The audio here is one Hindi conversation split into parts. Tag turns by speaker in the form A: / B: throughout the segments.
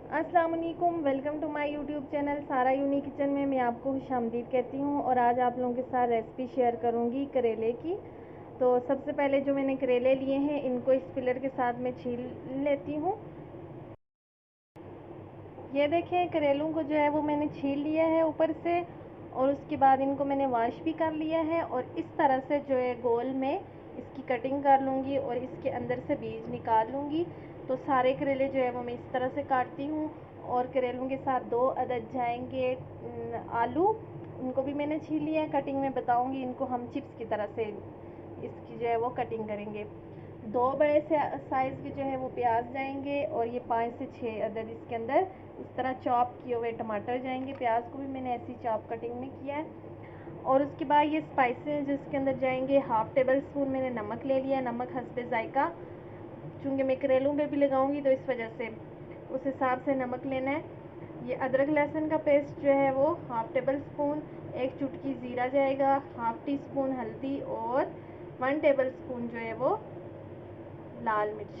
A: अस्सलाम वालेकुम, welcome to my YouTube channel Sara यूनी किचन में मैं आपको खुशामदीद कहती हूँ। और आज आप लोगों के साथ रेसिपी शेयर करूँगी करेले की। तो सबसे पहले जो मैंने करेले लिए हैं इनको इस पिलर के साथ मैं छील लेती हूँ। ये देखें, करेलों को जो है वो मैंने छील लिया है ऊपर से, और उसके बाद इनको मैंने वॉश भी कर लिया है। और इस तरह से जो है गोल में इसकी कटिंग कर लूँगी और इसके अंदर से बीज निकाल लूँगी। तो सारे करेले जो है वो मैं इस तरह से काटती हूँ। और करेलों के साथ 2 अदद जाएंगे आलू, उनको भी मैंने छील लिया है। कटिंग में बताऊँगी, इनको हम चिप्स की तरह से इसकी जो है वो कटिंग करेंगे। 2 बड़े से साइज़ के जो है वो प्याज जाएंगे, और ये 5 से 6 अदद इसके अंदर इस तरह चॉप किए हुए टमाटर जाएंगे। प्याज को भी मैंने ऐसी चॉप कटिंग में किया है। और उसके बाद ये स्पाइसेस जिसके अंदर जाएंगे, 1/2 टेबल स्पून मैंने नमक ले लिया, नमक हस्बे जायका, चूँकि मैं करेलों पे भी लगाऊंगी तो इस वजह से उस हिसाब से नमक लेना है। ये अदरक लहसुन का पेस्ट जो है वो 1/2 टेबल स्पून, 1 चुटकी ज़ीरा जाएगा, 1/2 टी स्पून हल्दी, और 1 टेबल स्पून जो है वो लाल मिर्च।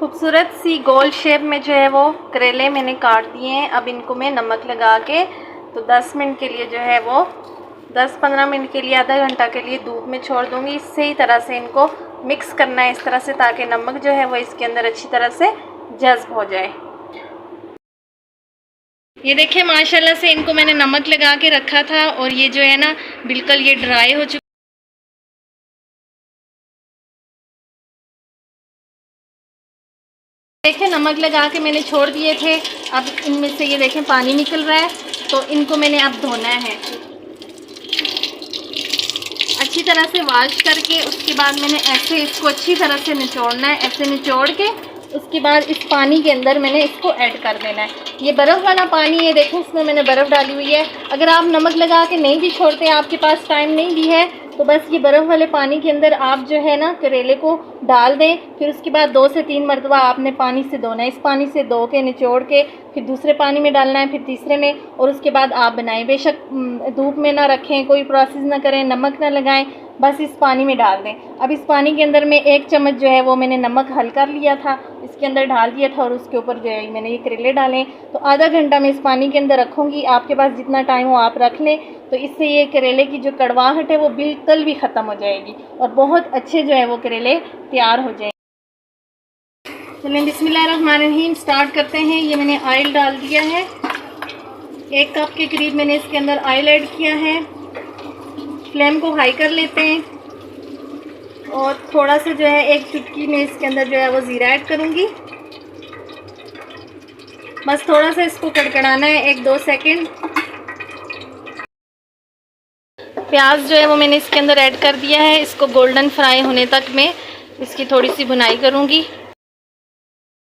A: खूबसूरत सी गोल शेप में जो है वो करेले मैंने काट दिए हैं। अब इनको मैं नमक लगा के तो 10 मिनट के लिए जो है वो 10-15 मिनट के लिए, आधा घंटा के लिए धूप में छोड़ दूँगी। सही तरह से इनको मिक्स करना है इस तरह से, ताकि नमक जो है वो इसके अंदर अच्छी तरह से जज़्ब हो जाए। ये देखिए, माशाल्लाह से इनको मैंने नमक लगा के रखा था, और ये जो है ना बिल्कुल ये ड्राई हो चुका। देखें, नमक लगा के मैंने छोड़ दिए थे। अब इनमें से ये देखें पानी निकल रहा है, तो इनको मैंने अब धोना है अच्छी तरह से वॉश करके। उसके बाद मैंने ऐसे इसको अच्छी तरह से निचोड़ना है, ऐसे निचोड़ के उसके बाद इस पानी के अंदर मैंने इसको ऐड कर देना है। ये बर्फ़ वाला पानी है, देखें इसमें मैंने बर्फ़ डाली हुई है। अगर आप नमक लगा के नहीं भी छोड़ते, आपके पास टाइम नहीं भी है, तो बस ये बर्फ़ वाले पानी के अंदर आप जो है ना करेले को डाल दें। फिर उसके बाद 2 से 3 मरतबा आपने पानी से धोना है। इस पानी से धो के निचोड़ के फिर दूसरे पानी में डालना है, फिर तीसरे में, और उसके बाद आप बनाएं। बेशक धूप में ना रखें, कोई प्रोसेस ना करें, नमक ना लगाएं, बस इस पानी में डाल दें। अब इस पानी के अंदर में 1 चम्मच जो है वो मैंने नमक हल कर लिया था, इसके अंदर डाल दिया था, और उसके ऊपर जो है मैंने ये करेले डालें। तो आधा घंटा मैं इस पानी के अंदर रखूँगी। आपके पास जितना टाइम हो आप रख लें, तो इससे ये करेले की जो कड़वाहट है वो बिल्कुल भी ख़त्म हो जाएगी, और बहुत अच्छे जो है वो करेले तैयार हो जाएंगे। चलें बिस्मिल्लाहिर्रहमानिर्रहीम स्टार्ट करते हैं। ये मैंने ऑयल डाल दिया है, 1 कप के करीब मैंने इसके अंदर ऑयल ऐड किया है। फ्लेम को हाई कर लेते हैं, और थोड़ा सा जो है 1 चुटकी में इसके अंदर जो है वो ज़ीरा ऐड करूँगी। बस थोड़ा सा इसको कड़कड़ाना है 1-2 सेकंड। प्याज जो है वो मैंने इसके अंदर ऐड कर दिया है। इसको गोल्डन फ्राई होने तक मैं इसकी थोड़ी सी भुनाई करूँगी।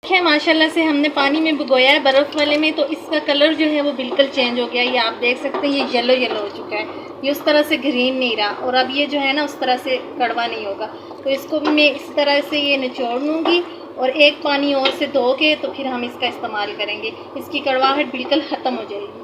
A: देखिए, माशाल्लाह से हमने पानी में भिगोया है बर्फ़ वाले में, तो इसका कलर जो है वो बिल्कुल चेंज हो गया। ये आप देख सकते हैं, ये येलो येलो हो चुका है, ये उस तरह से ग्रीन नहीं रहा, और अब ये जो है ना उस तरह से कड़वा नहीं होगा। तो इसको भी मैं इस तरह से ये निचोड़ लूँगी, और 1 पानी और से धो के तो फिर हम इसका इस्तेमाल करेंगे। इसकी कड़वाहट बिल्कुल ख़त्म हो जाएगी।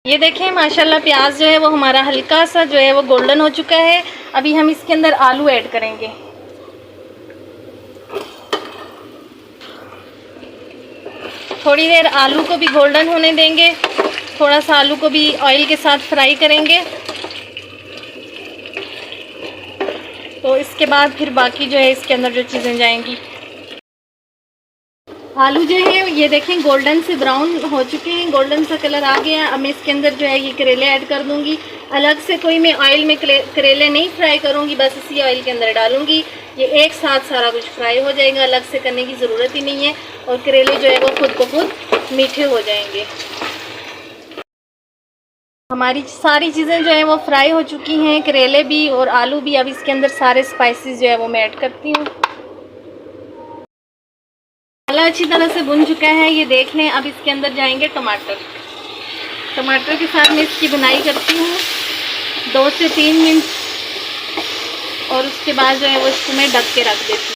A: ये देखें, माशाल्लाह प्याज जो है वो हमारा हल्का सा जो है वो गोल्डन हो चुका है। अभी हम इसके अंदर आलू ऐड करेंगे। थोड़ी देर आलू को भी गोल्डन होने देंगे, थोड़ा सा आलू को भी ऑयल के साथ फ्राई करेंगे। तो इसके बाद फिर बाकी जो है इसके अंदर जो चीज़ें जाएंगी। आलू जो है ये देखें गोल्डन से ब्राउन हो चुके हैं, गोल्डन सा कलर आ गया। अब मैं इसके अंदर जो है ये करेले ऐड कर दूंगी। अलग से कोई मैं ऑयल में करेले नहीं फ्राई करूंगी, बस इसी ऑयल के अंदर डालूंगी। ये एक साथ सारा कुछ फ्राई हो जाएगा, अलग से करने की ज़रूरत ही नहीं है, और करेले जो है वो खुद ब खुद मीठे हो जाएंगे। हमारी सारी चीज़ें जो है वो फ्राई हो चुकी हैं, करेले भी और आलू भी। अब इसके अंदर सारे स्पाइसेस जो है वो मैं ऐड करती हूँ। मसाला अच्छी तरह से भुन चुका है, ये देख लें। अब इसके अंदर जाएंगे टमाटर। टमाटर के साथ मैं इसकी बुनाई करती हूँ 2 से 3 मिनट, और उसके बाद जो है वो इसको मैं ढक के रख देती हूँ।